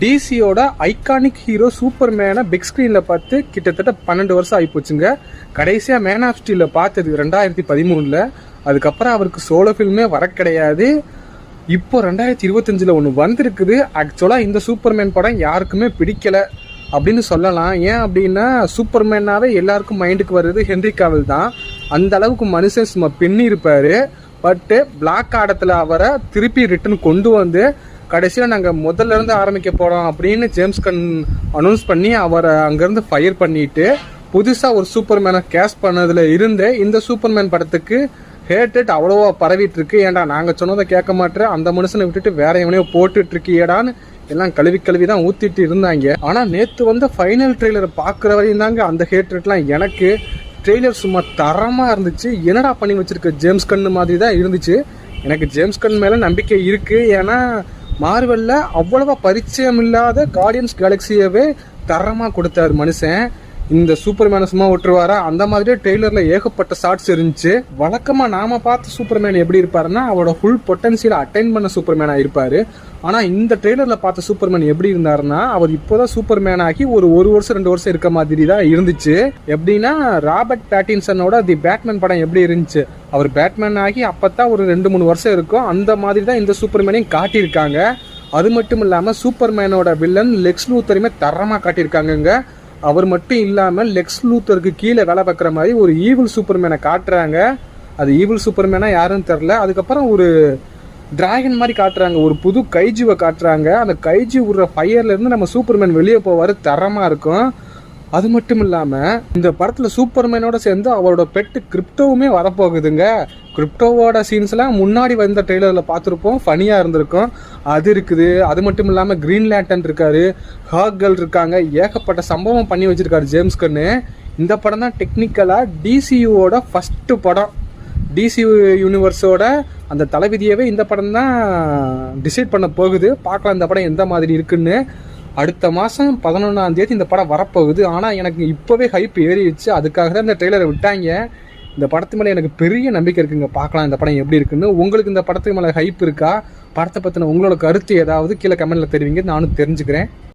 டிசியோட iconic hero சூப்பர்மேனை big ஸ்க்ரீனில் பார்த்து கிட்டத்தட்ட 12 வருஷம் ஆகிப்போச்சுங்க. கடைசியாக மேன் ஆஃப் ஸ்டீலில் பார்த்தது 2013. அதுக்கப்புறம் அவருக்கு சோலோ ஃபில்மே வர கிடையாது. இப்போ 2025 ஒன்று வந்திருக்குது. ஆக்சுவலாக இந்த சூப்பர்மேன் படம் யாருக்குமே பிடிக்கலை அப்படின்னு சொல்லலாம். ஏன் அப்படின்னா சூப்பர்மேனாவே எல்லாருக்கும் மைண்டுக்கு வர்றது ஹென்ரி காவில் தான். அந்த அளவுக்கு மனுஷன் சும்மா பின்னி இருப்பார். பட்டு பிளாக் ஆடத்தில் அவரை திருப்பி ரிட்டர்ன் கொண்டு வந்து கடைசியில் நாங்கள் முதல்ல இருந்து ஆரம்பிக்க போகிறோம் அப்படின்னு ஜேம்ஸ் கன் அனௌன்ஸ் பண்ணி அவரை அங்கேருந்து ஃபயர் பண்ணிட்டு புதுசாக ஒரு சூப்பர்மேனை கேஸ்ட் பண்ணதில் இருந்து இந்த சூப்பர்மேன் படத்துக்கு ஹேட்டட் அவ்வளோவா பரவிட்டு இருக்கு. ஏன்டா நாங்கள் சொன்னதை கேட்க மாட்டேன், அந்த மனுஷனை விட்டுட்டு வேற எவனையோ போட்டுட்டு இருக்கியடான்னு எல்லாம் கழுவி தான் ஊற்றிட்டு இருந்தாங்க. ஆனால் நேற்று வந்து ஃபைனல் ட்ரெய்லரை பார்க்குற வரையும் தாங்க அந்த ஹேட்ரேட்லாம். எனக்கு ட்ரெய்லர் சும்மா தரமாக இருந்துச்சு. என்னடா பண்ணி வச்சிருக்க ஜேம்ஸ் கன் மாதிரி தான் இருந்துச்சு. எனக்கு ஜேம்ஸ் கன் மேலே நம்பிக்கை இருக்குது. ஏன்னா மார்வெல்ல அவ்வளவா பரிச்சயம் இல்லாத கார்டியன்ஸ் கேலக்சியவே தரமாக கொடுத்தாரு மனுஷன். இந்த சூப்பர்மேனை சும்மா விட்டுருவாரா? அந்த மாதிரியே ட்ரெய்லர்ல ஏகப்பட்ட ஷார்ட்ஸ் இருந்துச்சு. வழக்கமா நாம பார்த்த சூப்பர்மேன் எப்படி இருப்பாருன்னா அவரோட ஃபுல் பொட்டன்சியலை அட்டைன் பண்ண சூப்பர்மேனா இருப்பாரு. ஆனா இந்த ட்ரெய்லர்ல பார்த்த சூப்பர்மேன் எப்படி இருந்தாருன்னா அவர் இப்போதான் சூப்பர்மேன் ஆகி ஒரு வருஷம் 2 வருஷம் இருக்க மாதிரி தான் இருந்துச்சு. எப்படின்னா ராபர்ட் பேட்டின்சனோட தி பேட்மேன் படம் எப்படி இருந்துச்சு, அவர் பேட்மேன் ஆகி அப்பதான் ஒரு 2-3 வருஷம் இருக்கும். அந்த மாதிரி தான் இந்த சூப்பர்மேனையும் காட்டியிருக்காங்க. அது மட்டும் இல்லாம சூப்பர்மேனோட வில்லன் லெக்ஸ் லூத்தரையுமே தரமா காட்டியிருக்காங்க. அவர் மட்டும் இல்லாமல் லெக்ஸ் லூத்தருக்கு கீழே வேலை பார்க்குற மாதிரி ஒரு ஈவில் சூப்பர்மேனை காட்டுறாங்க. அது ஈவில் சூப்பர்மேனா யாருன்னு தெரில. அதுக்கப்புறம் ஒரு டிராகன் மாதிரி காட்டுறாங்க, ஒரு புது கைஜுவை காட்டுறாங்க. அந்த கைஜு விடுற ஃபயர்ல இருந்து நம்ம சூப்பர்மேன் வெளியே போவார், தரமா இருக்கும். அது மட்டும் இல்லாமல் இந்த படத்தில் சூப்பர்மேனோட சேர்ந்து அவரோட பெட்டு கிரிப்டோவுமே வரப்போகுதுங்க. கிரிப்டோவோட சீன்ஸ்லாம் முன்னாடி வந்த ட்ரெய்லரில் பார்த்துருப்போம், ஃபனியாக இருந்திருக்கும். அது இருக்குது. அது மட்டும் இல்லாமல் கிரீன் லேண்டன் இருக்காரு, ஹார்கல் இருக்காங்க. ஏகப்பட்ட சம்பவம் பண்ணி வச்சிருக்காரு ஜேம்ஸ் கன்னு. இந்த படம் தான் டெக்னிக்கலாக டிசியூவோட ஃபஸ்ட்டு படம். டிசி யூனிவர்ஸோட அந்த தலைவிதியவே இந்த படம் தான் டிசைட் பண்ண போகுது. பார்க்கலாம் இந்த படம் எந்த மாதிரி இருக்குன்னு. அடுத்த மாதம் 11ஆம் தேதி இந்த படம் வரப்போகுது. ஆனால் எனக்கு இப்போவே ஹைப் ஏறிடுச்சு. அதுக்காக தான் இந்த ட்ரெய்லரை விட்டாங்க. இந்த படத்து மேலே எனக்கு பெரிய நம்பிக்கை இருக்குங்க. பார்க்கலாம் இந்த படம் எப்படி இருக்குன்னு. உங்களுக்கு இந்த படத்துக்கு மேலே ஹைப் இருக்கா? படத்தை பற்றின உங்களோட கருத்து ஏதாவது கீழே கமெண்ட்டில் தெரிவிங்க, நானும் தெரிஞ்சுக்கிறேன்.